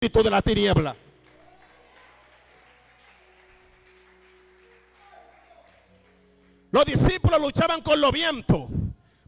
espíritu de la tiniebla. Los discípulos luchaban con los vientos,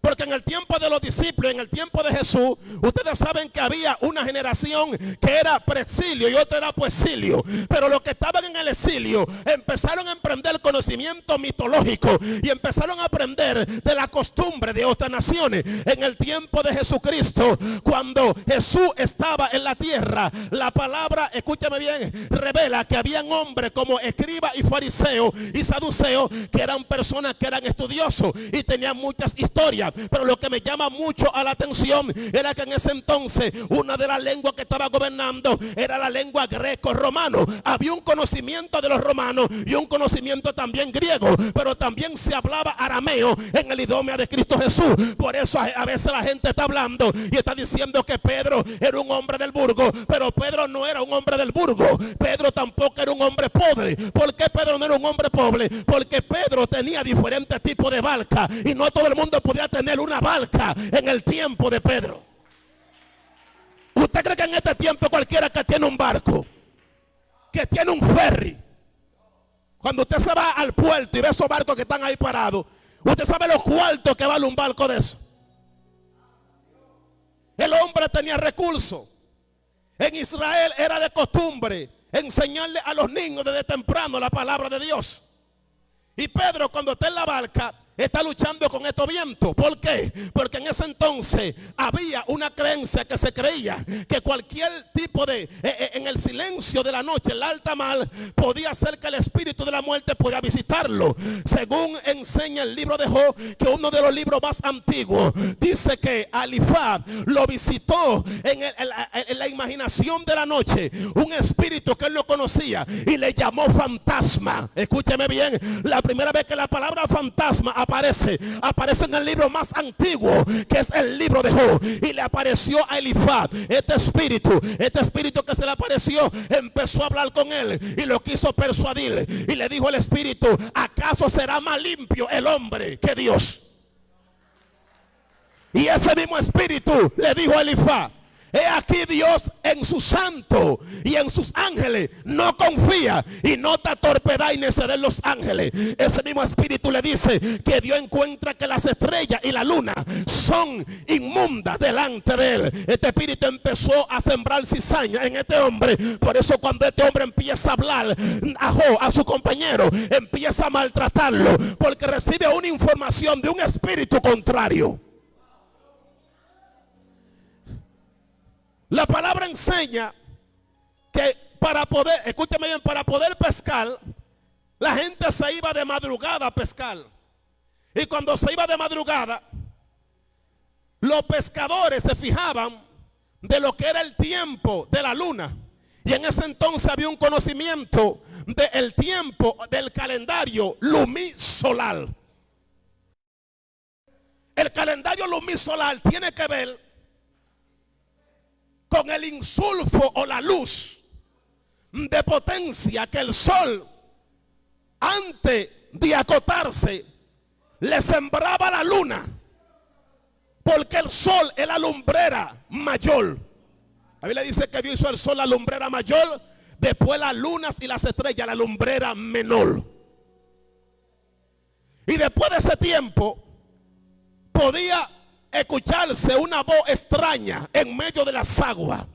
porque en el tiempo de los discípulos, en el tiempo de Jesús, ustedes saben que había una generación que era preexilio y otra era poexilio. Pero los que estaban en el exilio empezaron a emprender conocimiento mitológico y empezaron a aprender de la costumbre de otras naciones. En el tiempo de Jesucristo, cuando Jesús estaba en la tierra, la palabra, escúchame bien, revela que habían hombres como escribas y fariseos y saduceos, que eran personas que eran estudiosos y tenían muchas historias. Pero lo que me llama mucho a la atención era que en ese entonces una de las lenguas que estaba gobernando era la lengua greco-romano. Había un conocimiento de los romanos y un conocimiento también griego, pero también se hablaba arameo en el idioma de Cristo Jesús. Por eso a veces la gente está hablando y está diciendo que Pedro era un hombre del burgo, pero Pedro no era un hombre del burgo. Pedro tampoco era un hombre pobre. ¿Por qué Pedro no era un hombre pobre? Porque Pedro tenía diferentes tipos de barca y no todo el mundo podía tener una barca en el tiempo de Pedro. ¿Usted cree que en este tiempo cualquiera que tiene un barco, que tiene un ferry, cuando usted se va al puerto y ve esos barcos que están ahí parados, usted sabe los cuartos que vale un barco de eso? El hombre tenía recursos. En Israel era de costumbre enseñarle a los niños desde temprano la palabra de Dios. Y Pedro, cuando está en la barca, está luchando con estos vientos. ¿Por qué? Porque en ese entonces había una creencia que se creía que cualquier tipo de en el silencio de la noche, en la alta mar, podía ser que el espíritu de la muerte podía visitarlo. Según enseña el libro de Job, que uno de los libros más antiguos, dice que Alifá lo visitó en la imaginación de la noche, un espíritu que él no conocía, y le llamó fantasma. Escúcheme bien, la primera vez que la palabra fantasma aparece en el libro más antiguo, que es el libro de Job, y le apareció a Elifaz. Este espíritu que se le apareció, empezó a hablar con él y lo quiso persuadir, y le dijo al espíritu: ¿acaso será más limpio el hombre que Dios? Y ese mismo espíritu le dijo a Elifaz: he aquí Dios en su santo y en sus ángeles no confía, y no te atorpedáis ni ceder los ángeles. Ese mismo espíritu le dice que Dios encuentra que las estrellas y la luna son inmundas delante de él. Este espíritu empezó a sembrar cizaña en este hombre. Por eso cuando este hombre empieza a hablar a su compañero, empieza a maltratarlo, porque recibe una información de un espíritu contrario. La palabra enseña que para poder, escúchame bien, para poder pescar, la gente se iba de madrugada a pescar. Y cuando se iba de madrugada, los pescadores se fijaban de lo que era el tiempo de la luna. Y en ese entonces había un conocimiento del tiempo del calendario lunisolar. El calendario lunisolar tiene que ver con el insulfo o la luz de potencia que el sol, antes de acotarse, le sembraba a la luna, porque el sol es la lumbrera mayor. La Biblia dice que Dios hizo el sol la lumbrera mayor, después las lunas y las estrellas la lumbrera menor. Y después de ese tiempo podía escucharse una voz extraña en medio de las aguas.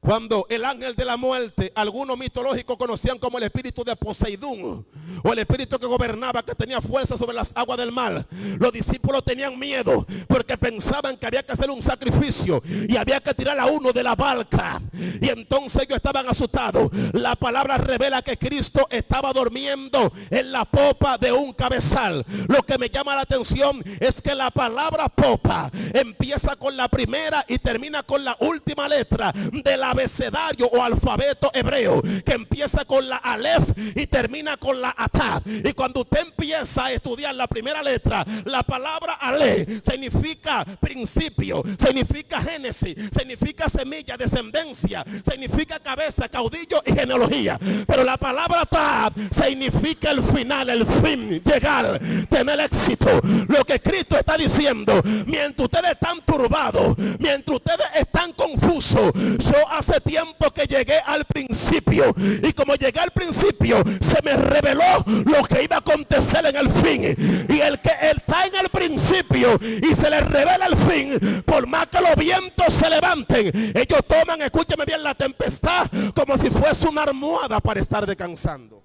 Cuando el ángel de la muerte, algunos mitológicos conocían como el espíritu de Poseidón, o el espíritu que gobernaba, que tenía fuerza sobre las aguas del mar, los discípulos tenían miedo porque pensaban que había que hacer un sacrificio y había que tirar a uno de la barca, y entonces ellos estaban asustados. La palabra revela que Cristo estaba durmiendo en la popa de un cabezal. Lo que me llama la atención es que la palabra popa empieza con la primera y termina con la última letra de la abecedario o alfabeto hebreo, que empieza con la alef y termina con la atá. Y cuando usted empieza a estudiar la primera letra, la palabra ale significa principio, significa génesis, significa semilla, descendencia, significa cabeza, caudillo y genealogía. Pero la palabra atá significa el final, el fin, llegar, tener éxito. Lo que Cristo está diciendo: mientras ustedes están turbados, mientras ustedes están confusos, yo hace tiempo que llegué al principio. Y como llegué al principio, se me reveló lo que iba a acontecer en el fin. Y el que está en el principio y se le revela el fin, por más que los vientos se levanten, ellos toman, escúcheme bien, la tempestad como si fuese una almohada para estar descansando.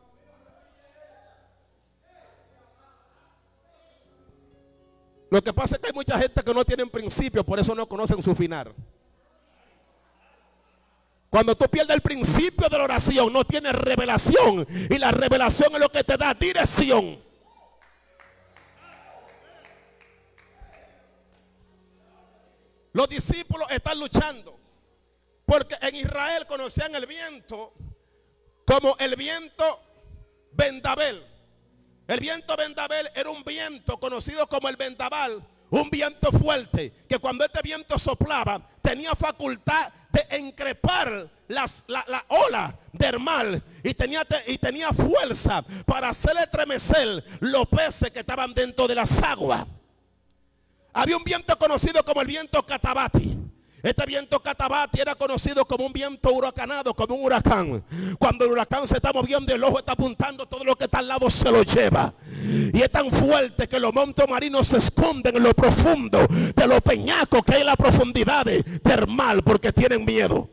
Lo que pasa es que hay mucha gente que no tienen principio, por eso no conocen su final. Cuando tú pierdes el principio de la oración, no tienes revelación. Y la revelación es lo que te da dirección. Los discípulos están luchando, porque en Israel conocían el viento como el viento vendavel. El viento vendavel era un viento conocido como el vendaval, un viento fuerte, que cuando este viento soplaba, tenía facultad de encrepar la ola del mar y tenía fuerza para hacer estremecer los peces que estaban dentro de las aguas. Había un viento conocido como el viento catabati. Este viento catabati era conocido como un viento huracanado, como un huracán. Cuando el huracán se está moviendo, el ojo está apuntando, todo lo que está al lado se lo lleva. Y es tan fuerte que los montes marinos se esconden en lo profundo de los peñacos que hay en las profundidades del mar, porque tienen miedo.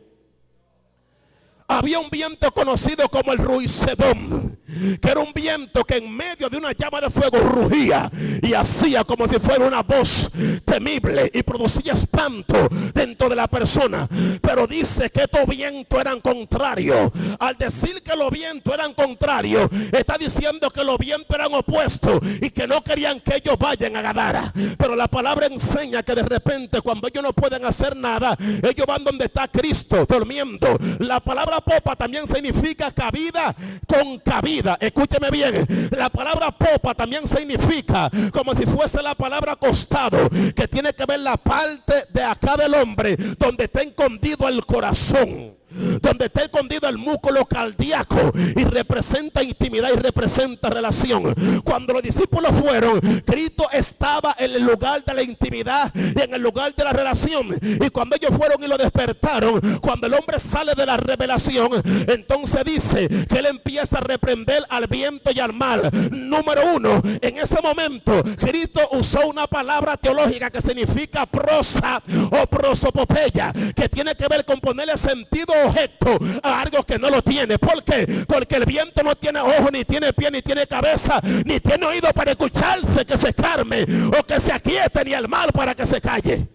Había un viento conocido como el ruisedón, que era un viento que en medio de una llama de fuego rugía y hacía como si fuera una voz temible y producía espanto dentro de la persona. Pero dice que estos vientos eran contrarios. Al decir que los vientos eran contrarios, está diciendo que los vientos eran opuestos y que no querían que ellos vayan a Gadara. Pero la palabra enseña que de repente, cuando ellos no pueden hacer nada, ellos van donde está Cristo durmiendo. La palabra popa también significa cabida con cabida. Escúcheme bien, la palabra popa también significa como si fuese la palabra costado, que tiene que ver la parte de acá del hombre donde está escondido el corazón, donde está escondido el músculo cardíaco, y representa intimidad y representa relación. Cuando los discípulos fueron, Cristo estaba en el lugar de la intimidad y en el lugar de la relación. Y cuando ellos fueron y lo despertaron, cuando el hombre sale de la revelación, entonces dice que él empieza a reprender al viento y al mar. Número uno, en ese momento Cristo usó una palabra teológica que significa prosa o prosopopeya, que tiene que ver con ponerle sentido objeto a algo que no lo tiene. ¿Por qué? Porque el viento no tiene ojo, ni tiene pie, ni tiene cabeza, ni tiene oído para escucharse que se calme o que se aquiete, ni el mal para que se calle.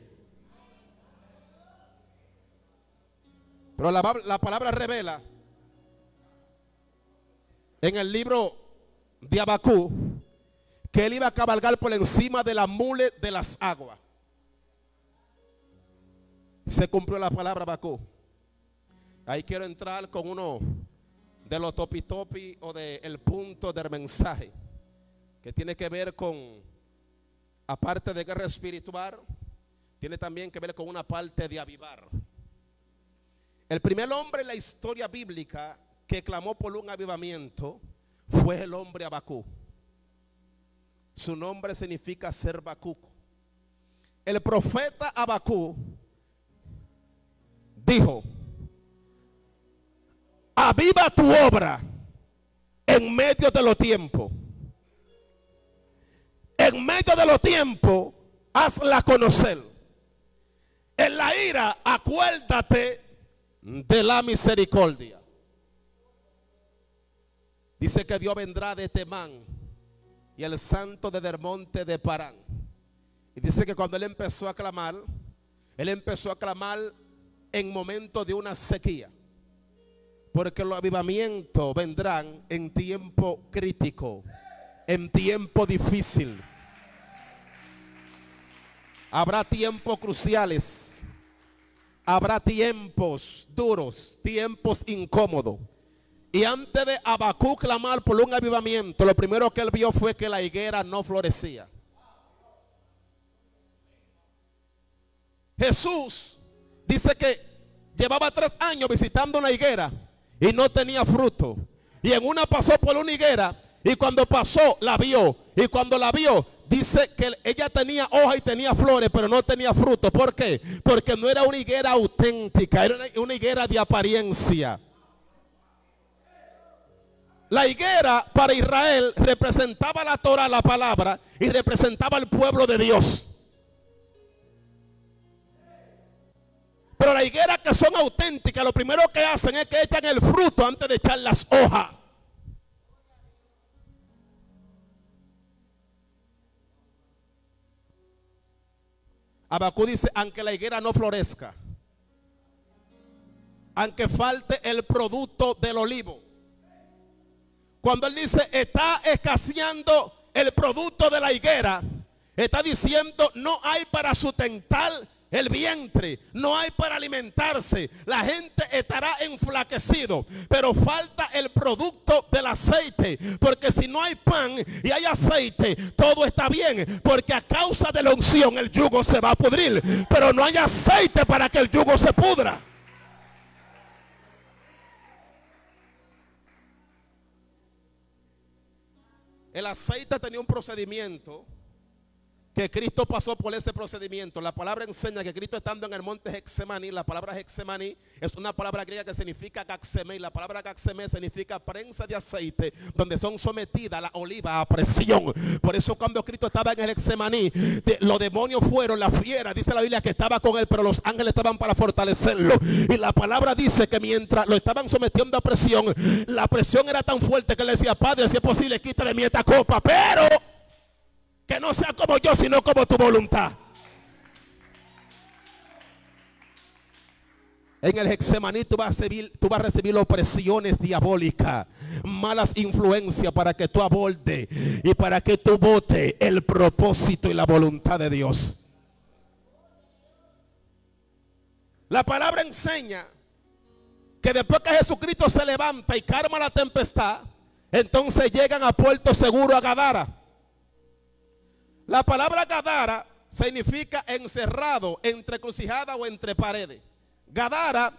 Pero la palabra revela en el libro de Habacuc que él iba a cabalgar por encima de la mule de las aguas. Se cumplió la palabra Habacuc. Ahí quiero entrar con uno de los topi o del punto del mensaje, que tiene que ver con, aparte de guerra espiritual, tiene también que ver con una parte de avivar. El primer hombre en la historia bíblica que clamó por un avivamiento fue el hombre Habacuc. Su nombre significa ser bacuco. El profeta Habacuc dijo: aviva tu obra en medio de los tiempos. En medio de los tiempos, hazla conocer. En la ira, acuérdate de la misericordia. Dice que Dios vendrá de Temán y el santo desde el monte de Parán. Y dice que cuando él empezó a clamar en momentos de una sequía. Porque los avivamientos vendrán en tiempo crítico, en tiempo difícil. Habrá tiempos cruciales, habrá tiempos duros, tiempos incómodos. Y antes de Habacuc clamar por un avivamiento, lo primero que él vio fue que la higuera no florecía. Jesús dice que llevaba 3 años visitando una higuera y no tenía fruto. Y en una pasó por una higuera Y cuando pasó, la vio. Y cuando la vio, dice que ella tenía hojas y tenía flores, pero no tenía fruto. ¿Por qué? Porque no era una higuera auténtica, era una higuera de apariencia. La higuera para Israel representaba la Torah, la palabra, y representaba el pueblo de Dios. Pero las higueras que son auténticas, lo primero que hacen es que echan el fruto antes de echar las hojas. Habacuc dice, aunque la higuera no florezca, aunque falte el producto del olivo. Cuando él dice, está escaseando el producto de la higuera, está diciendo, no hay para sustentar el vientre, no hay para alimentarse. La gente estará enflaquecido, pero falta el producto del aceite, porque si no hay pan y hay aceite, todo está bien, porque a causa de la unción el yugo se va a pudrir, pero no hay aceite para que el yugo se pudra. El aceite tenía un procedimiento que Cristo pasó por ese procedimiento. La palabra enseña que Cristo, estando en el monte Getsemaní, la palabra Getsemaní es una palabra griega que significa gaxemé, y la palabra gaxemé significa prensa de aceite, donde son sometidas las olivas a presión. Por eso cuando Cristo estaba en el Getsemaní, los demonios fueron, la fiera, dice la Biblia que estaba con él, pero los ángeles estaban para fortalecerlo. Y la palabra dice que mientras lo estaban sometiendo a presión, la presión era tan fuerte que él decía, Padre, si es posible, quita de mí esta copa, pero que no sea como yo, sino como tu voluntad. En el Getsemaní tú vas a recibir opresiones diabólicas, malas influencias para que tú abordes y para que tú votes el propósito y la voluntad de Dios. La palabra enseña que después que Jesucristo se levanta y calma la tempestad, entonces llegan a puerto seguro, a Gadara. La palabra Gadara significa encerrado, entre crucijada o entre paredes. Gadara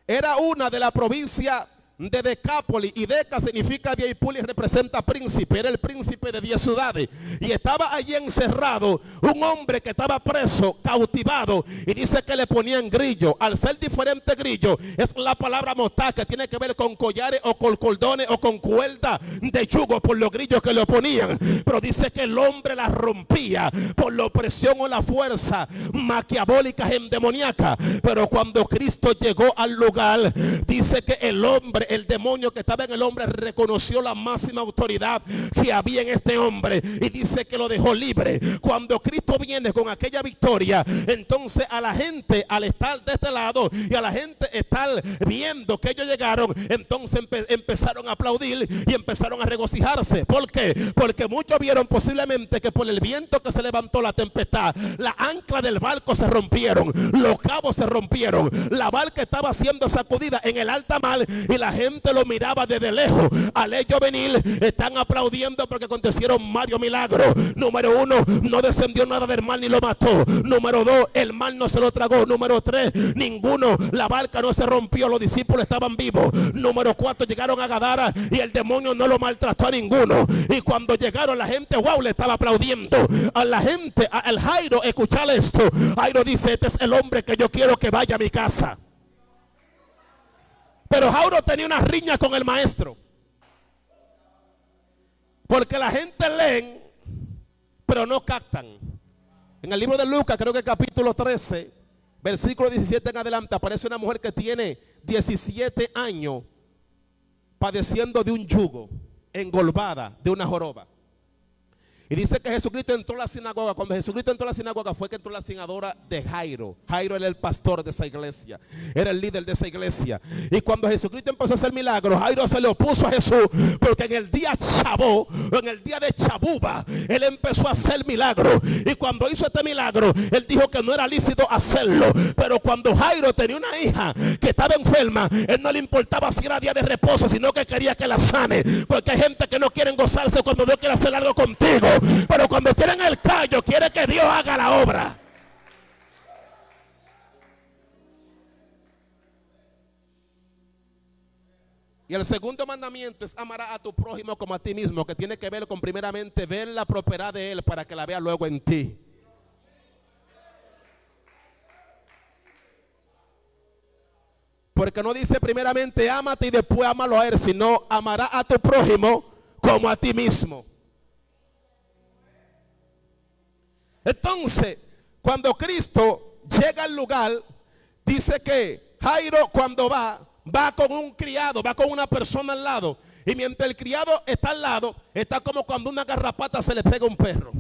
era una de la provincia de Decápolis, y Deca significa 10 y Puli representa príncipe, era el príncipe de 10 ciudades, y estaba allí encerrado un hombre que estaba preso, cautivado, y dice que le ponían grillo. Al ser diferente grillo, es la palabra mostaz, que tiene que ver con collares o con cordones o con cuerda de yugo por los grillos que le ponían, pero dice que el hombre la rompía por la opresión o la fuerza maquiavólica endemoniaca. Pero cuando Cristo llegó al lugar, dice que el hombre, el demonio que estaba en el hombre, reconoció la máxima autoridad que había en este hombre, y dice que lo dejó libre. Cuando Cristo viene con aquella victoria, entonces a la gente, al estar de este lado y a la gente estar viendo que ellos llegaron, entonces empezaron a aplaudir y empezaron a regocijarse. ¿Por qué? Porque muchos vieron posiblemente que por el viento que se levantó, la tempestad, la ancla del barco se rompieron, los cabos se rompieron, la barca estaba siendo sacudida en el alta mar, y la gente lo miraba desde lejos. Al ellos venir, están aplaudiendo porque acontecieron varios milagros. Número 1, no descendió nada del mar ni lo mató. Número 2, el mar no se lo tragó. Número 3, la barca no se rompió, los discípulos estaban vivos. Número 4, llegaron a Gadara y el demonio no lo maltrató a ninguno. Y cuando llegaron, la gente, wow, le estaba aplaudiendo. A la gente, al Jairo, escuchar esto. Jairo dice, este es el hombre que yo quiero que vaya a mi casa. Pero Jairo tenía una riña con el maestro, porque la gente leen, pero no captan. En el libro de Lucas, creo que capítulo 13, versículo 17 en adelante, aparece una mujer que tiene 17 años padeciendo de un yugo, engolvada de una joroba. Y dice que Jesucristo entró a la sinagoga. Cuando Jesucristo entró a la sinagoga, fue que entró a la sinagoga de Jairo. Jairo era el pastor de esa iglesia, era el líder de esa iglesia. Y cuando Jesucristo empezó a hacer milagros, Jairo se le opuso a Jesús, porque en el día Chabó, en el día de Chabuba, él empezó a hacer milagros. Y cuando hizo este milagro, él dijo que no era lícito hacerlo. Pero cuando Jairo tenía una hija que estaba enferma, él no le importaba si era día de reposo, sino que quería que la sane. Porque hay gente que no quiere gozarse cuando Dios quiere hacer algo contigo, pero cuando tienen el callo, quiere que Dios haga la obra. Y el segundo mandamiento es amar a tu prójimo como a ti mismo, que tiene que ver con primeramente ver la propiedad de él para que la vea luego en ti. Porque no dice primeramente ámate y después ámalo a él, sino amará a tu prójimo como a ti mismo. Entonces, cuando Cristo llega al lugar, dice que Jairo cuando va con un criado, va con una persona al lado. Y mientras el criado está al lado, está como cuando una garrapata se le pega a un perro.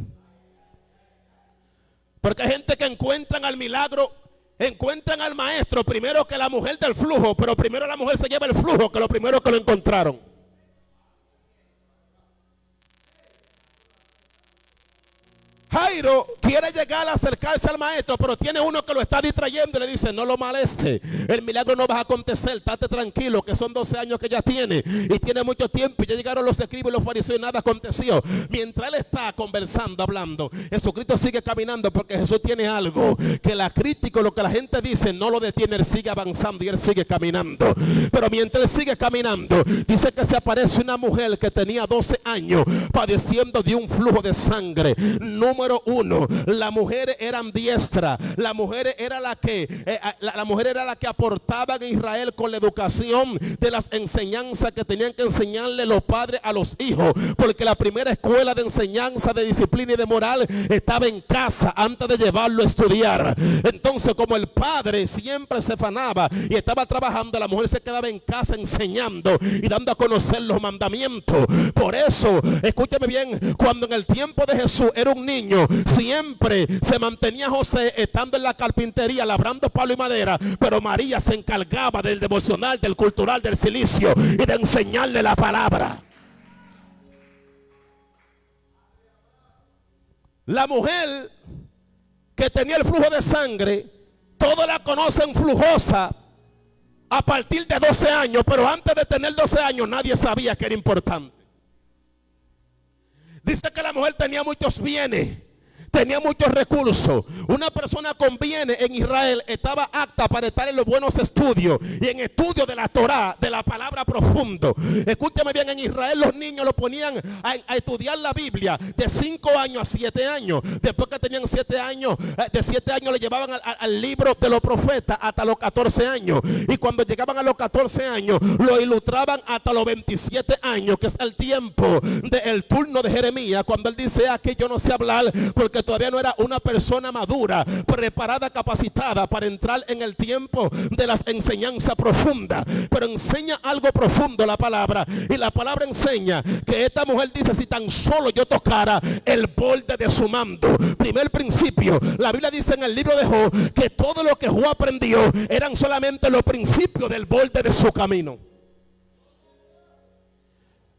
Porque hay gente que encuentran al milagro, encuentran al maestro primero que la mujer del flujo, pero primero la mujer se lleva el flujo que lo primero que lo encontraron. Jairo quiere llegar a acercarse al maestro, pero tiene uno que lo está distrayendo y le dice: no lo moleste, el milagro no va a acontecer, estate tranquilo, que son 12 años que ya tiene y tiene mucho tiempo, y ya llegaron los escribas y los fariseos y nada aconteció. Mientras él está conversando, hablando, Jesucristo sigue caminando, porque Jesús tiene algo que la crítica, lo que la gente dice, no lo detiene. Él sigue avanzando y él sigue caminando. Pero mientras él sigue caminando, dice que se aparece una mujer que tenía 12 años padeciendo de un flujo de sangre. Número uno, la mujer era diestra. La mujer era la que aportaba en Israel con la educación de las enseñanzas que tenían que enseñarle los padres a los hijos, porque la primera escuela de enseñanza, de disciplina y de moral estaba en casa antes de llevarlo a estudiar. Entonces, como el padre siempre se afanaba y estaba trabajando, la mujer se quedaba en casa enseñando y dando a conocer los mandamientos. Por eso, escúchame bien, cuando en el tiempo de Jesús era un niño, siempre se mantenía José estando en la carpintería labrando palo y madera, pero María se encargaba del devocional, del cultural, del silicio y de enseñarle la palabra. La mujer que tenía el flujo de sangre, todos la conocen flujosa a partir de 12 años, pero antes de tener 12 años nadie sabía que era importante. Dice que la mujer tenía muchos bienes, tenía muchos recursos. Una persona con bienes en Israel estaba apta para estar en los buenos estudios y en estudios de la Torá, de la palabra profundo. Escúchame bien, en Israel los niños lo ponían a estudiar la Biblia de 5 años a 7 años. Después que tenían 7 años, de 7 años le llevaban al libro de los profetas hasta los 14 años. Y cuando llegaban a los 14 años, lo ilustraban hasta los 27 años, que es el tiempo del turno de Jeremías, cuando él dice: aquí yo no sé hablar, porque todavía no era una persona madura, preparada, capacitada para entrar en el tiempo de la enseñanza profunda. Pero enseña algo profundo la palabra, y la palabra enseña que esta mujer dice: si tan solo yo tocara el borde de su manto. Primer principio, la Biblia dice en el libro de Job que todo lo que Job aprendió eran solamente los principios del borde de su camino.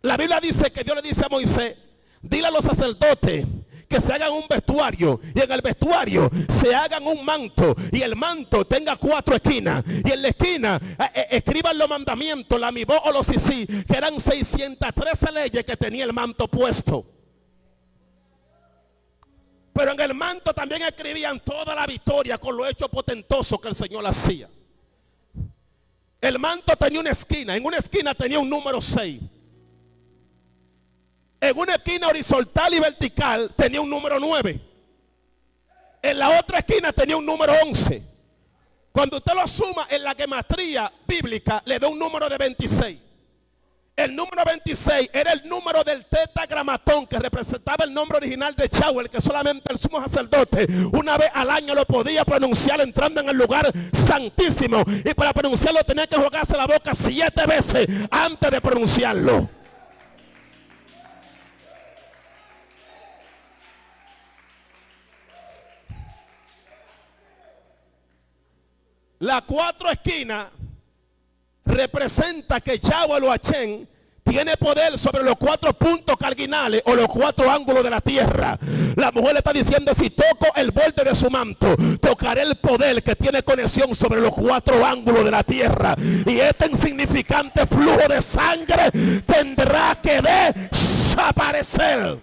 La Biblia dice que Dios le dice a Moisés: dile a los sacerdotes que se hagan un vestuario, y en el vestuario se hagan un manto, y el manto tenga 4 esquinas, y en la esquina escriban los mandamientos, la mibó o los sisí, que eran 613 leyes que tenía el manto puesto. Pero en el manto también escribían toda la victoria con los hechos potentosos que el Señor hacía. El manto tenía una esquina, en una esquina tenía un número 6. En una esquina horizontal y vertical tenía un número 9. En la otra esquina tenía un número 11. Cuando usted lo suma en la gematría bíblica, le da un número de 26. El número 26 era el número del tetragramatón, que representaba el nombre original de Yahweh, que solamente el sumo sacerdote una vez al año lo podía pronunciar entrando en el lugar santísimo. Y para pronunciarlo tenía que jugarse la boca 7 veces antes de pronunciarlo. La 4 esquinas representa que Yahweh lo Hachén tiene poder sobre los 4 puntos cardinales o los 4 ángulos de la tierra. La mujer le está diciendo: si toco el borde de su manto, tocaré el poder que tiene conexión sobre los 4 ángulos de la tierra. Y este insignificante flujo de sangre tendrá que desaparecer.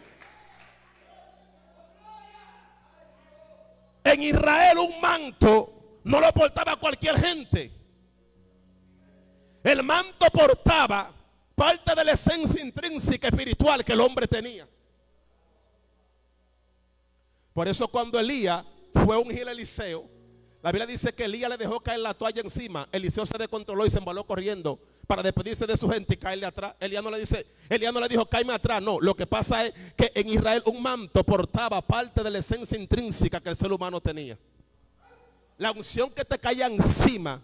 En Israel un manto no lo portaba cualquier gente. El manto portaba parte de la esencia intrínseca espiritual que el hombre tenía. Por eso cuando Elías fue a ungir a Eliseo, la Biblia dice que Elías le dejó caer la toalla encima. Eliseo se descontroló y se embaló corriendo para despedirse de su gente y caerle atrás. Elías no le dijo cáeme atrás. No, lo que pasa es que en Israel un manto portaba parte de la esencia intrínseca que el ser humano tenía. La unción que te caía encima,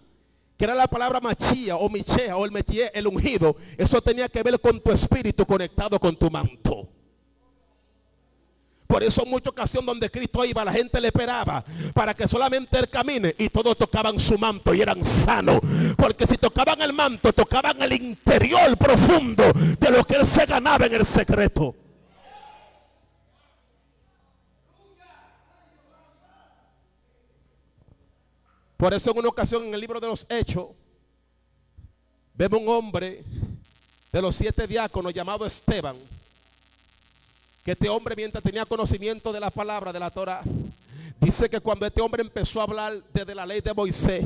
que era la palabra machía o michea o el metier, el ungido, eso tenía que ver con tu espíritu conectado con tu manto. Por eso en muchas ocasiones donde Cristo iba, la gente le esperaba para que solamente él camine y todos tocaban su manto y eran sanos. Porque si tocaban el manto, tocaban el interior profundo de lo que él se ganaba en el secreto. Por eso en una ocasión en el libro de los Hechos, vemos un hombre de los 7 diáconos llamado Esteban. Que este hombre, mientras tenía conocimiento de la palabra de la Torah, dice que cuando este hombre empezó a hablar desde la ley de Moisés,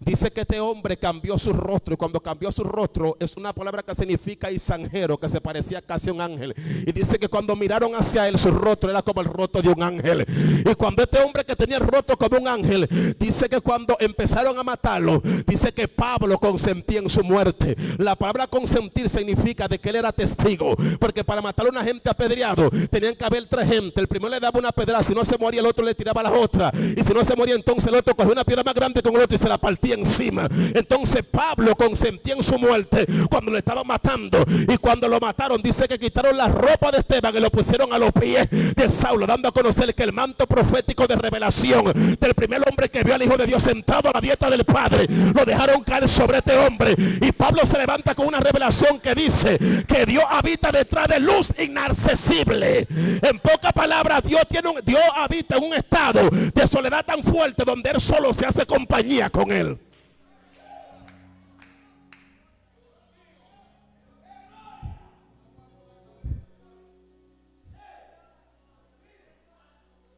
dice que este hombre cambió su rostro. Y cuando cambió su rostro es una palabra que significa isanjero, que se parecía casi a un ángel. Y dice que cuando miraron hacia él, su rostro era como el rostro de un ángel. Y cuando este hombre que tenía el rostro como un ángel, dice que cuando empezaron a matarlo, dice que Pablo consentía en su muerte. La palabra consentir significa de que él era testigo, porque para matar a una gente apedreado tenían que haber 3 gente. El primero le daba una pedrada, si no se moría el otro le tiraba las otras, y si no se moría entonces el otro cogía una piedra más grande con el otro y se la partía encima. Entonces Pablo consentía en su muerte cuando lo estaban matando. Y cuando lo mataron, dice que quitaron la ropa de Esteban y lo pusieron a los pies de Saulo, dando a conocer que el manto profético de revelación del primer hombre que vio al Hijo de Dios sentado a la diestra del Padre, lo dejaron caer sobre este hombre. Y Pablo se levanta con una revelación que dice que Dios habita detrás de luz inaccesible. En pocas palabras, Dios habita en un estado de soledad tan fuerte donde él solo se hace compañía con él.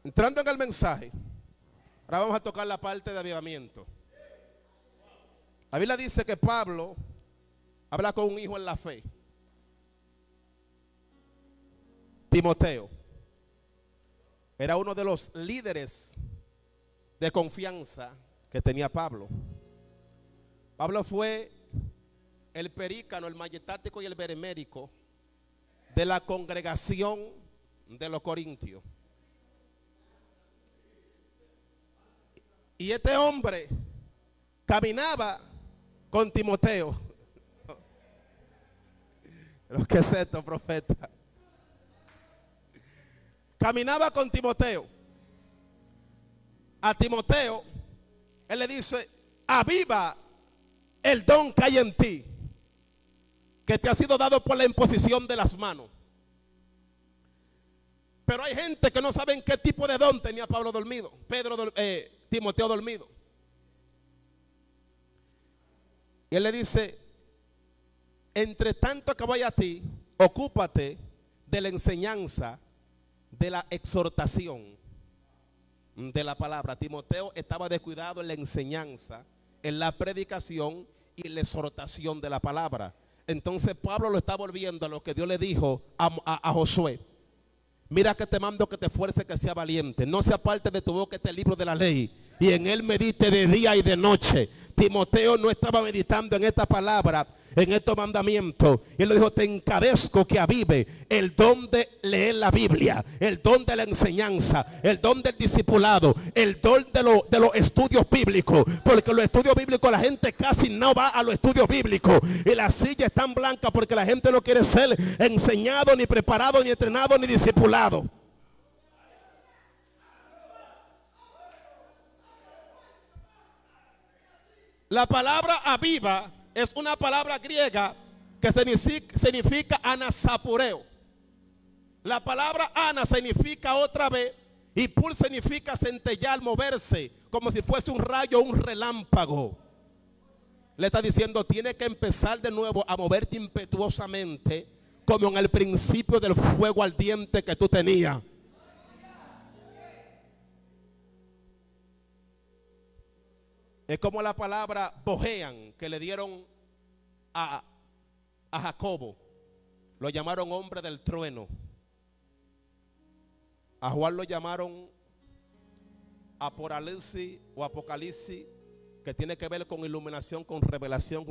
Entrando en el mensaje, ahora vamos a tocar la parte de avivamiento. La Biblia dice que Pablo habla con un hijo en la fe, Timoteo. Era uno de los líderes de confianza que tenía Pablo. Pablo fue el perícano, el majestático y el benemérico de la congregación de los corintios. Y este hombre caminaba con Timoteo. ¿Pero qué es esto, profeta? Caminaba con Timoteo. A Timoteo, él le dice: aviva el don que hay en ti, que te ha sido dado por la imposición de las manos. Pero hay gente que no saben qué tipo de don tenía Pablo dormido, Timoteo dormido. Y él le dice: entre tanto que vaya a ti, ocúpate de la enseñanza, de la exhortación, de la palabra. Timoteo estaba descuidado en la enseñanza, en la predicación y en la exhortación de la palabra. Entonces Pablo lo está volviendo a lo que Dios le dijo a Josué: mira que te mando que te esfuerces, que sea valiente, no se aparte de tu boca este libro de la ley, y en él medite de día y de noche. Timoteo no estaba meditando en esta palabra, en estos mandamientos. Y él le dijo: te encadezco que avive el don de leer la Biblia, el don de la enseñanza, el don del discipulado, el don de los estudios bíblicos. Porque los estudios bíblicos, la gente casi no va a los estudios bíblicos, y las sillas están blancas porque la gente no quiere ser enseñado, ni preparado, ni entrenado, ni discipulado. La palabra aviva es una palabra griega que significa anasapureo. La palabra ana significa otra vez, y pul significa centellar, moverse, como si fuese un rayo o un relámpago. Le está diciendo: tienes que empezar de nuevo a moverte impetuosamente, como en el principio del fuego ardiente que tú tenías. Es como la palabra bojean que le dieron a Jacobo lo llamaron hombre del trueno. A Juan lo llamaron Apocalipsis, que tiene que ver con iluminación, con revelación, con